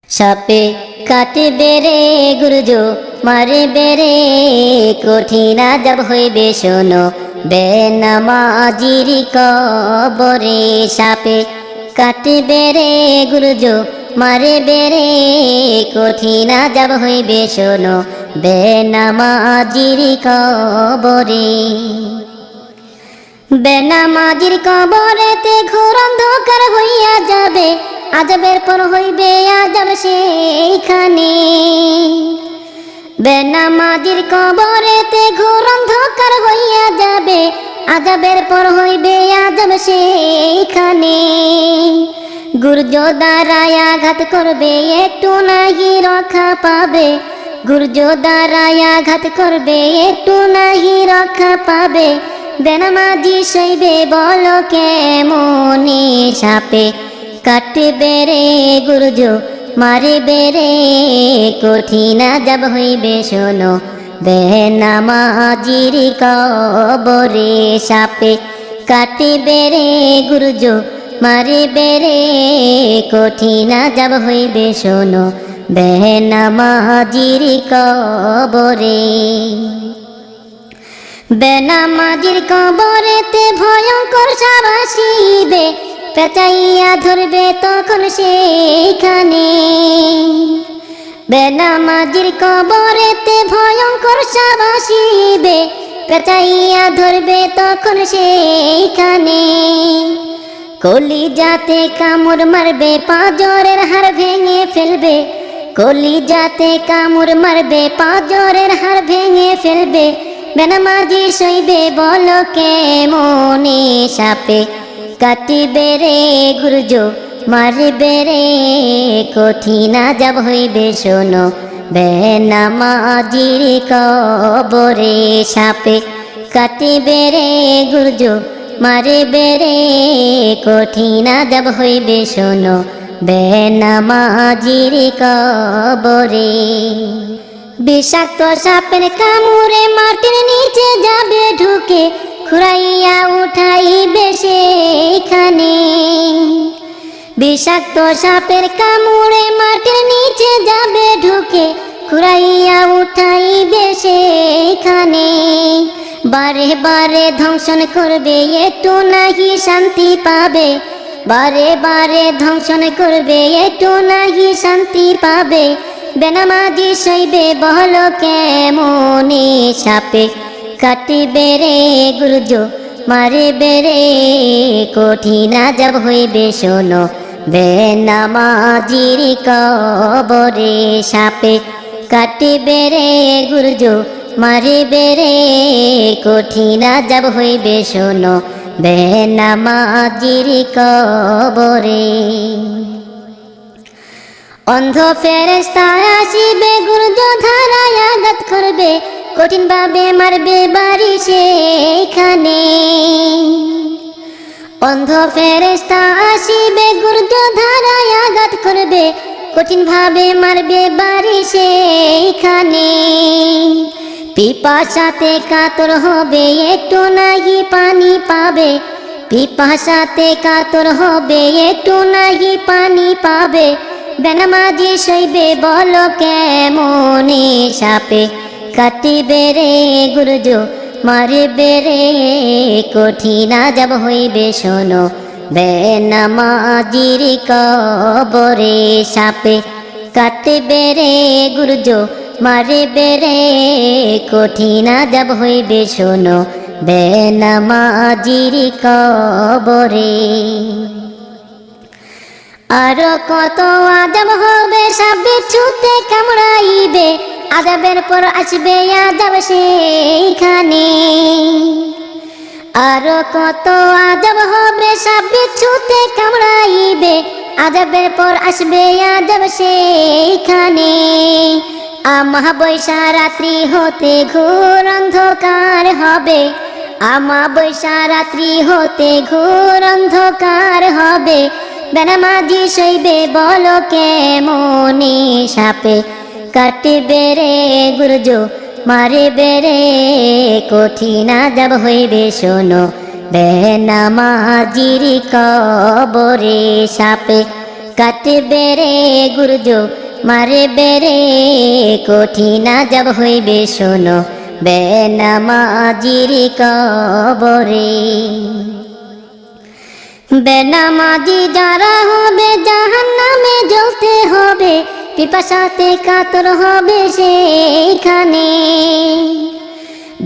সাপে কাটবে রে গুরুজো মারবে রে কঠিন আযাব হইবে শোনো বেনামাজির কবরে। সাপে কাটবে রে গুরুজো মারবে রে কঠিন আযাব হইবে শোনো বেনামাজির কবরে। বেনামাজির কবরেতে ঘোর অন্ধকার হইয়া যাবে, আযাবের পর হইবে আযাব সেইখানে। বেনামাজির কবরেতে ঘোর অন্ধকার হইয়া যাবে, আযাবের পর হইবে আযাব সেইখানে। গুর্জ দ্বারায় আঘাত করবে একটু নাহি রক্ষা পাবে, গুর্জ দ্বারায় আঘাত করবে একটু নাহি রক্ষা পাবে। বেনামাজি সইবে বলো কেমনে। সাপে কাটবে রে গুরুজো মারবে রে কঠিন আযাব হইবে শোনো বেনামাজির কবরে। সাপে কাটবে রে গুরুজো মারবে রে কঠিন আযাব হইবে শোনো বেনামাজির কবরে। বেনামাজির কবরেতে ভয়ঙ্কর সাপ আসিবে, পেঁচাইয়া ধরবে তখন সেইখানে। বেনামাজির কবরেতে ভয়ঙ্কর সাপ আসিবে, পেঁচাইয়া ধরবে তখন সেইখানে। কলিজাতে কামড় মারবে পাঁজরের হাড় ভেঙে ফেলবে, কলিজাতে কামড় মারবে পাঁজরের হাড় ভেঙে ফেলবে। বেনামাজি সইবে বলো কেমনে। সাপে কাটবে রে গুরুজো মারবে রে কঠিন আযাব হইবে শোনো বেনামাজির কবরে। সাপে কাটবে রে গুরুজো মারবে রে কঠিন আযাব হইবে শোনো বেনামাজির কবরে। বিষাক্ত সাপের কামড়ে মাটির নিচে যাবে ঢুকে, খুঁড়াইয়া উঠাইবে সেইখানে। বিষাক্ত সাপের কামড়ে মাটির নিচে যাবে ঢুকে, খুঁড়াইয়া উঠাইবে সেইখানে। বারে বারে ধ্বংসন করবে একটু নাহি শান্তি পাবে, বারে বারে ধ্বংসন করবে একটু নাহি শান্তি পাবে। বেনামাজি সইবে বলো কেমনে। সাপে কাটবে রে গুরুজো মারবে রে কঠিন আযাব হইবে শোনো বেনামাজির কবরে। সাপে কাটবে রে গুরুজো মারবে রে কঠিন আযাব হইবে শোনো বেনামাজির কবরে। অন্ধ ফেরেশতা আসিবে গুর্জ ধারায় আঘাত করবে, কঠিন ভাবে মারবে বাড়ি সেইখানে। অন্ধ ফেরেশতা আসিবে গুর্জ ধারায় আঘাত করবে, কঠিন ভাবে মারবে বাড়ি সেইখানে। পিপাসাতে কাতর হবে একটু নাহি পানি পাবে, পিপাসাতে কাতর হবে একটু নাহি পানি পাবে। বেনামাজি সইবে বলো কেমনে। সাপে কাটবে রে গুরুজো মারবে রে কঠিন আযাব হইবে শোনো বেনামাজির কবরে। সাপে কাটবে রে গুরুজো মারবে রে কঠিন আযাব হইবে শোনো বেনামাজির কবরে। আরো কত আযাব হবে সাপ বিচ্ছুতে কামড়াইবে, আযাবের পর আসবে আযাব সেইখানে। আরো কত আযাব হবে সাপ বিচ্ছুতে কামড়াইবে, আযাবের পর আসবে আযাব সেইখানে। আমাবস্যা রাত্রি হতে ঘোর অন্ধকার হবে, আমাবস্যা রাত্রি হতে ঘোর অন্ধকার হবে। বেনামাজি সইবে বলো কেমনে। সাপে কাটবে রে গুরজো মারবে রে কঠিন আযাব হইবে শোনো বেনামাজির কবরে। সাপে কাটবে রে গুরুজ মারবে রে কঠিন আযাব হইবে শোনো বেনামাজির কবরে। বেনামাজি যারা হবে জাহান্নামে জ্বলতে হবে, পিপাসাতে কাতর হবে সেইখানে।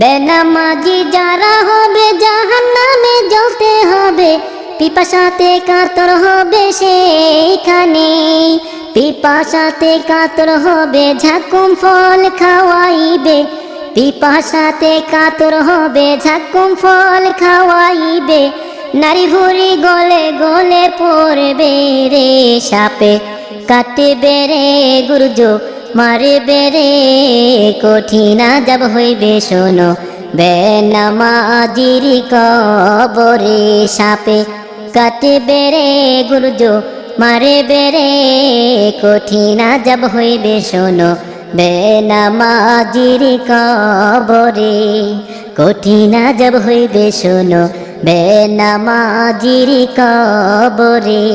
বেনামাজি যারা হবে জাহান্নামে জ্বলতে হবে, পিপাসাতে কাতর হবে সেইখানে। পিপাসাতে কাতর হবে ঝাকুম ফল খাওয়াইবে, পিপাসাতে কাতর হবে ঝাকুম ফল খাওয়াইবে। নারী ভুরি গলে গলে পড়বে রে সাপে, কাটবে রে গুরুজ মারবে রে কঠিন আযাব হইবে শোনো বেনামাজির কবরে। সাপে কাটবে রে গুরুজ মারবে রে কঠিন আযাব হইবে শোনো বেনামাজির কবরে। কঠিন আযাব হইবে শোনো বেনামাজির কবরে।